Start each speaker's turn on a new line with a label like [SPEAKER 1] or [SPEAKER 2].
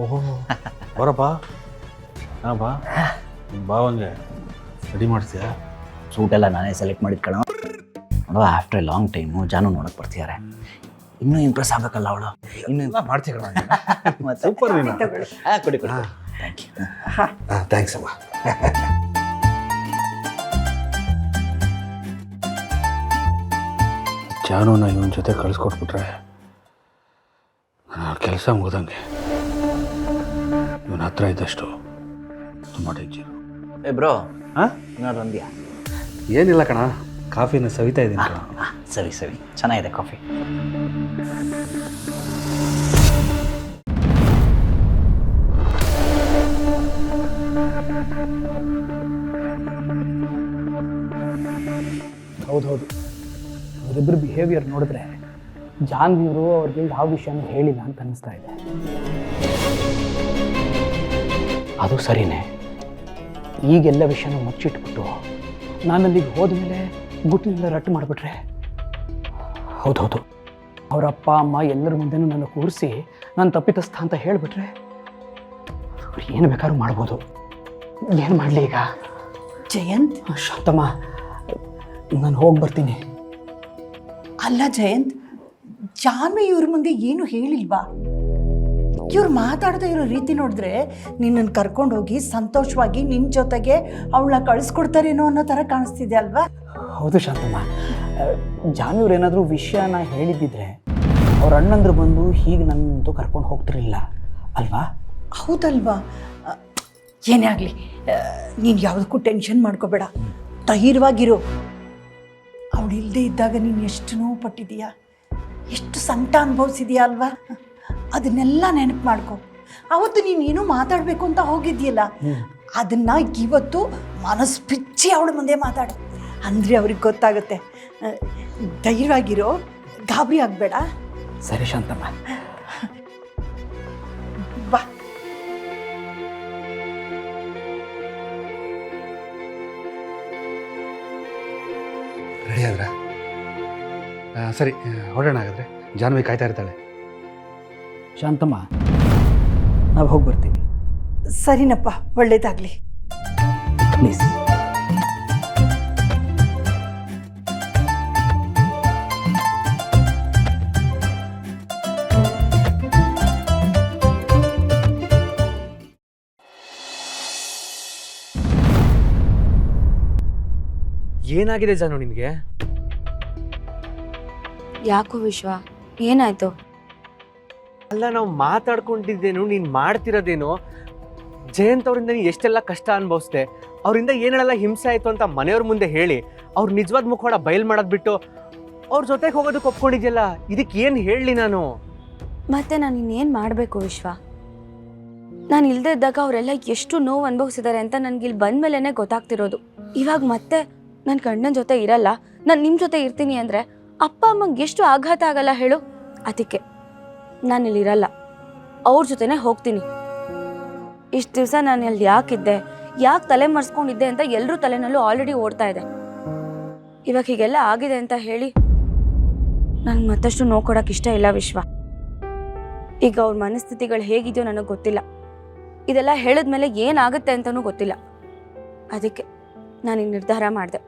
[SPEAKER 1] ಓಹೋ ಬರಪ್ಪ ಹಾಂ ಬಾ ಒಂದೇ ರೆಡಿ ಮಾಡ್ತೀಯಾ?
[SPEAKER 2] ಸೂಟೆಲ್ಲ ನಾನೇ ಸೆಲೆಕ್ಟ್ ಮಾಡಿದ್ ಕಣ. ನೋಡು ಆಫ್ಟರ್ ಎ ಲಾಂಗ್ ಟೈಮು ಜಾನು ನೋಡಕ್ಕೆ ಬರ್ತಿದ್ದಾರೆ. ಇನ್ನೂ ಇಂಪ್ರೆಸ್ ಆಗಬೇಕಲ್ಲ ಅವಳು.
[SPEAKER 1] ಇನ್ನೂ ಮಾಡ್ತೀಯ ಕಣ.
[SPEAKER 2] ಮತ್ತೆ
[SPEAKER 1] ಸೂಪರ್ ನೀನು.
[SPEAKER 2] ಕೊಡಿ ಥ್ಯಾಂಕ್ ಯು.
[SPEAKER 1] ಥ್ಯಾಂಕ್ಸ್ ಅಮ್ಮ. ಜಾನುನ ಇವನ ಜೊತೆ ಕಳಿಸ್ಕೊಟ್ಬಿಟ್ರೆ ಕೆಲಸ ಮುಗ್ದಂಗೆ. ಇವನ ಹತ್ರ ಇದ್ದಷ್ಟು ತುಂಬ ಡೇಂಜರು.
[SPEAKER 2] ಏ ಬ್ರೋ,
[SPEAKER 1] ಹಾಂ
[SPEAKER 2] ಏನಾದ್ರು ಅಂದ್ಯಾ?
[SPEAKER 1] ಏನಿಲ್ಲ ಕಣ, ಕಾಫಿನ ಸವಿತಾ ಇದ್ದೀನಿ ಕಣ.
[SPEAKER 2] ಸರಿ ಚೆನ್ನಾಗಿದೆ ಕಾಫಿ.
[SPEAKER 3] ಹೌದು, ಅವರಿಬ್ಬರು ಬಿಹೇವಿಯರ್ ನೋಡಿದ್ರೆ ಜಾನ್ವಿಯವರು ಅವ್ರಿಗೆ ಯಾವ ವಿಷಯನೂ ಹೇಳಿಲ್ಲ ಅಂತ ಅನ್ನಿಸ್ತಾ ಇದೆ. ಅದು ಸರಿನೇ. ಈಗೆಲ್ಲ ವಿಷಯನೂ ಮುಚ್ಚಿಟ್ಬಿಟ್ಟು ನಾನು ಅಲ್ಲಿಗೆ ಹೋದ್ಮೇಲೆ ಗುಟ್ಟಿನಿಂದ ರಟ್ಟು ಮಾಡಿಬಿಟ್ರೆ. ಹೌದು, ಅವರ ಅಪ್ಪ ಅಮ್ಮ ಎಲ್ಲರ ಮುಂದೆನೂ ನನ್ನ ಕೂರಿಸಿ ನಾನು ತಪ್ಪಿತಸ್ಥ ಅಂತ ಹೇಳಿಬಿಟ್ರೆ ಅವ್ರು ಏನು ಬೇಕಾದ್ರೂ ಮಾಡ್ಬೋದು. ಏನು ಮಾಡಲಿ ಈಗ?
[SPEAKER 4] ಜಯಂತ್,
[SPEAKER 3] ಶಾಂತಮ್ಮ, ನಾನು ಹೋಗಿ ಬರ್ತೀನಿ.
[SPEAKER 4] ಅಲ್ಲ ಜಯಂತ್, ಜಾನ್ವಿ ಇವ್ರ ಮುಂದೆ ಏನು ಹೇಳಿಲ್ವಾ? ಇವ್ರು ಮಾತಾಡ್ತಾ ಇರೋ ರೀತಿ ನೋಡಿದ್ರೆ ನಿನ್ನನ್ನು ಕರ್ಕೊಂಡು ಹೋಗಿ ಸಂತೋಷವಾಗಿ ನಿನ್ನ ಜೊತೆಗೆ ಅವಳನ್ನ ಕಳಿಸ್ಕೊಡ್ತಾರೇನೋ ಅನ್ನೋ ಥರ ಕಾಣಿಸ್ತಿದೆ ಅಲ್ವಾ?
[SPEAKER 3] ಹೌದು ಶಾಂತಮ್ಮ, ಜಾನ್ವಿಯವ್ರು ಏನಾದರೂ ವಿಷಯನ ಹೇಳಿದ್ದಿದ್ರೆ ಅವ್ರ ಅಣ್ಣಂದ್ರು ಬಂದು ಹೀಗೆ ನನ್ನಂತೂ ಕರ್ಕೊಂಡು ಹೋಗ್ತಿರಲಿಲ್ಲ ಅಲ್ವಾ?
[SPEAKER 4] ಹೌದಲ್ವಾ? ಏನೇ ಆಗಲಿ, ನೀನು ಯಾವುದಕ್ಕೂ ಟೆನ್ಷನ್ ಮಾಡ್ಕೋಬೇಡ, ಧೈರ್ಯವಾಗಿರು. ಅವಳು ಇಲ್ಲದೆ ಇದ್ದಾಗ ನೀನು ಎಷ್ಟು ನೋವು ಪಟ್ಟಿದೀಯಾ, ಎಷ್ಟು ಸಂಕಟ ಅನುಭವಿಸಿದೀಯಾ ಅಲ್ವಾ? ಅದನ್ನೆಲ್ಲ ನೆನಪು ಮಾಡ್ಕೊ. ಅವತ್ತು ನೀನೇನು ಮಾತಾಡಬೇಕು ಅಂತ ಹೋಗಿದ್ಯಲ್ಲ, ಅದನ್ನು ಇವತ್ತು ಮನಸ್ಸು ಬಿಚ್ಚಿ ಅವಳ ಮುಂದೆ ಮಾತಾಡು, ಅಂದರೆ ಅವ್ರಿಗೆ ಗೊತ್ತಾಗುತ್ತೆ. ಧೈರ್ಯವಾಗಿರೋ, ಗಾಬರಿ ಆಗಬೇಡ.
[SPEAKER 3] ಸರಿ ಶಾಂತಮ್ಮ.
[SPEAKER 4] ಬಾ.
[SPEAKER 1] ರೆಡಿ ಆದ್ರ? ಸರಿ, ಹೊರಡೋಣ ಹಾಗಾದ್ರೆ. ಜಾನ್ವಿ ಕಾಯ್ತಾ ಇರ್ತಾಳೆ.
[SPEAKER 3] ಶಾಂತಮ್ಮ, ನಾವು ಹೋಗಿ ಬರ್ತೀವಿ.
[SPEAKER 4] ಸರಿನಪ್ಪ, ಒಳ್ಳೇದಾಗಲಿ.
[SPEAKER 3] ಪ್ಲೀಸ್.
[SPEAKER 5] ಏನಾಗಿದೆ ಜಾನು ನಿನಗೆ?
[SPEAKER 6] ಯಾಕೋ ವಿಶ್ವ, ಏನಾಯ್ತು?
[SPEAKER 5] ಅಲ್ಲ, ನಾವು ಮಾತಾಡ್ಕೊಂಡಿದ್ದೇನು, ನೀನು ಮಾಡ್ತಿರೋದೇನು? ಜಯಂತ್ ಅವರಿಂದ ನೀನು ಎಷ್ಟೆಲ್ಲ ಕಷ್ಟ ಅನುಭವಿಸ್ದೆ, ಅವರಿಂದ ಏನೆಲ್ಲ ಹಿಂಸೆ ಆಯಿತು ಅಂತ ಮನೆಯವ್ರ ಮುಂದೆ ಹೇಳಿ ಅವ್ರ ನಿಜವಾದ ಮುಖವಾಡ ಬಯಲು ಮಾಡೋದು ಬಿಟ್ಟು ಅವ್ರ ಜೊತೆಗೆ ಹೋಗೋದಕ್ಕೆ ಒಪ್ಕೊಂಡಿದ್ಯಲ್ಲ, ಇದಕ್ಕೆ ಏನು ಹೇಳಲಿ ನಾನು?
[SPEAKER 6] ಮತ್ತೆ ನಾನು ಇನ್ನೇನು ಮಾಡಬೇಕು ವಿಶ್ವ? ನಾನು ಇಲ್ಲದೆ ಇದ್ದಾಗ ಅವರೆಲ್ಲ ಎಷ್ಟು ನೋವು ಅನುಭವಿಸಿದ್ದಾರೆ ಅಂತ ನನಗೆ ಇಲ್ಲಿ ಬಂದ ಮೇಲೇ ಗೊತ್ತಾಗ್ತಿರೋದು. ಇವಾಗ ಮತ್ತೆ ನನ್ನ ಗಂಡನ ಜೊತೆ ಇರಲ್ಲ, ನಾನು ನಿಮ್ಮ ಜೊತೆ ಇರ್ತೀನಿ ಅಂದರೆ ಅಪ್ಪ ಅಮ್ಮಂಗೆ ಎಷ್ಟು ಆಘಾತ ಆಗಲ್ಲ ಹೇಳು? ಅದಕ್ಕೆ ನಾನು ಇಲ್ಲಿರಲ್ಲ, ಅವ್ರ ಜೊತೆನೇ ಹೋಗ್ತೀನಿ. ಇಷ್ಟು ದಿವಸ ನಾನು ಅಲ್ಲಿ ಯಾಕಿದ್ದೆ, ಯಾಕೆ ತಲೆ ಮರೆಸ್ಕೊಂಡಿದ್ದೆ ಅಂತ ಎಲ್ಲರೂ ತಲೆನಲ್ಲೂ ಆಲ್ರೆಡಿ ಓಡ್ತಾ ಇದೆ. ಇವಾಗ ಹೀಗೆಲ್ಲ ಆಗಿದೆ ಅಂತ ಹೇಳಿ ನನಗೆ ಮತ್ತಷ್ಟು ನೋವು ಕೊಡೋಕೆ ಇಷ್ಟ ಇಲ್ಲ ವಿಶ್ವ. ಈಗ ಅವ್ರ ಮನಸ್ಥಿತಿಗಳು ಹೇಗಿದೆಯೋ ನನಗೆ ಗೊತ್ತಿಲ್ಲ, ಇದೆಲ್ಲ ಹೇಳಿದ್ಮೇಲೆ ಏನಾಗುತ್ತೆ ಅಂತಲೂ ಗೊತ್ತಿಲ್ಲ. ಅದಕ್ಕೆ ನಾನು ನಿರ್ಧಾರ ಮಾಡಿದೆ.